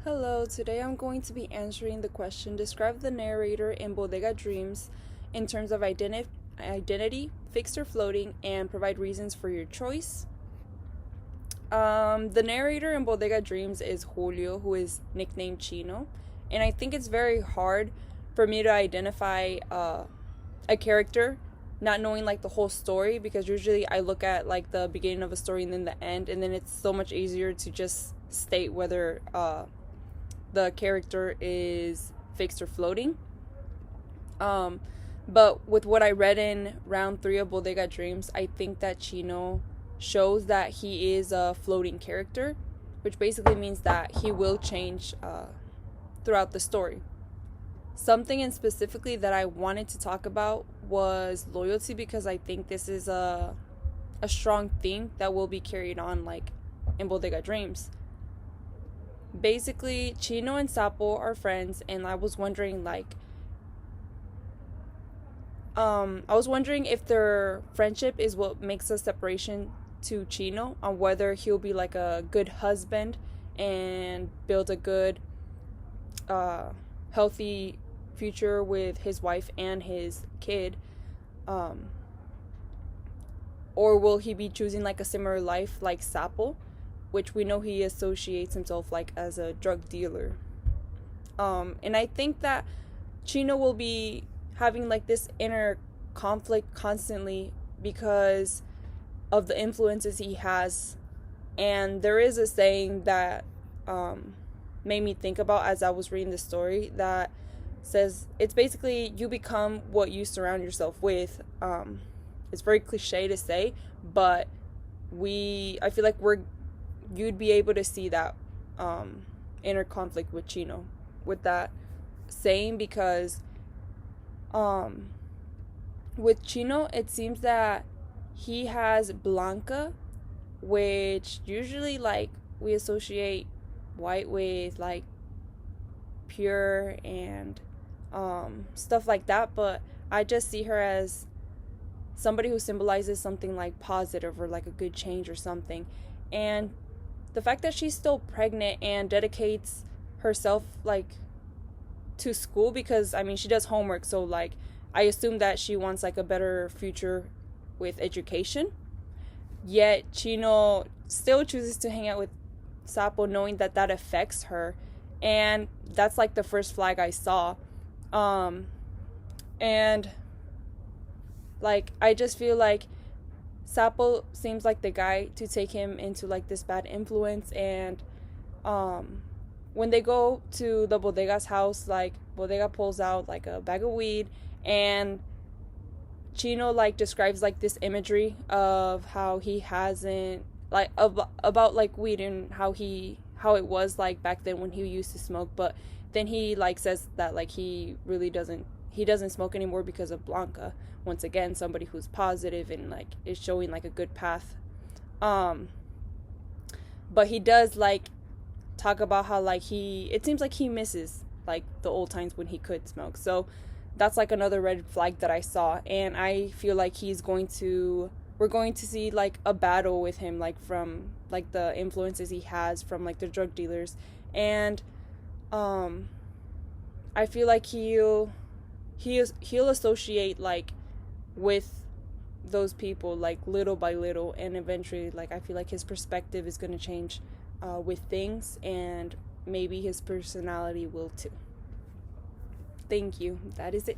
Hello, today I'm going to be answering the question: describe the narrator in Bodega Dreams in terms of identity, fixed or floating, and provide reasons for your choice. The narrator in Bodega Dreams is Julio, who is nicknamed Chino, and I think it's very hard for me to identify a character not knowing like the whole story, because usually I look at like the beginning of a story and then the end, and then it's so much easier to just state whether the character is fixed or floating. But with what I read in round 3 of Bodega Dreams, I think that Chino shows that he is a floating character, which basically means that he will change throughout the story. Something in specifically that I wanted to talk about was loyalty, because I think this is a strong theme that will be carried on like in Bodega Dreams. Basically, Chino and Sapo are friends, and I was wondering if their friendship is what makes a separation to Chino, on whether he'll be like a good husband and build a good healthy future with his wife and his kid, or will he be choosing like a similar life like Sapo, which we know he associates himself like as a drug dealer. And I think that Chino will be having like this inner conflict constantly because of the influences he has. And there is a saying that made me think about as I was reading the story, that says it's basically you become what you surround yourself with. It's very cliche to say, but I feel like you'd be able to see that inner conflict with Chino with that saying, because with Chino it seems that he has Blanca, which usually like we associate white with like pure and stuff like that, but I just see her as somebody who symbolizes something like positive or like a good change or something. And the fact that she's still pregnant and dedicates herself like to school, because I mean she does homework, so like I assume that she wants like a better future with education, yet Chino still chooses to hang out with Sapo knowing that that affects her. And that's like the first flag I saw. And like I just feel like Sapo seems like the guy to take him into like this bad influence. And when they go to the Bodega's house, like Bodega pulls out like a bag of weed, and Chino like describes like this imagery of how he hasn't like about like weed, and how it was like back then when he used to smoke. But then he like says that like he doesn't smoke anymore because of Blanca. Once again, somebody who's positive and like is showing like a good path. But he does like talk about how like it seems like he misses like the old times when he could smoke. So that's like another red flag that I saw, and I feel like we're going to see like a battle with him, like from like the influences he has from like the drug dealers. And I feel like he'll associate like with those people like little by little, and eventually like I feel like his perspective is going to change with things, and maybe his personality will too. Thank you. That is it.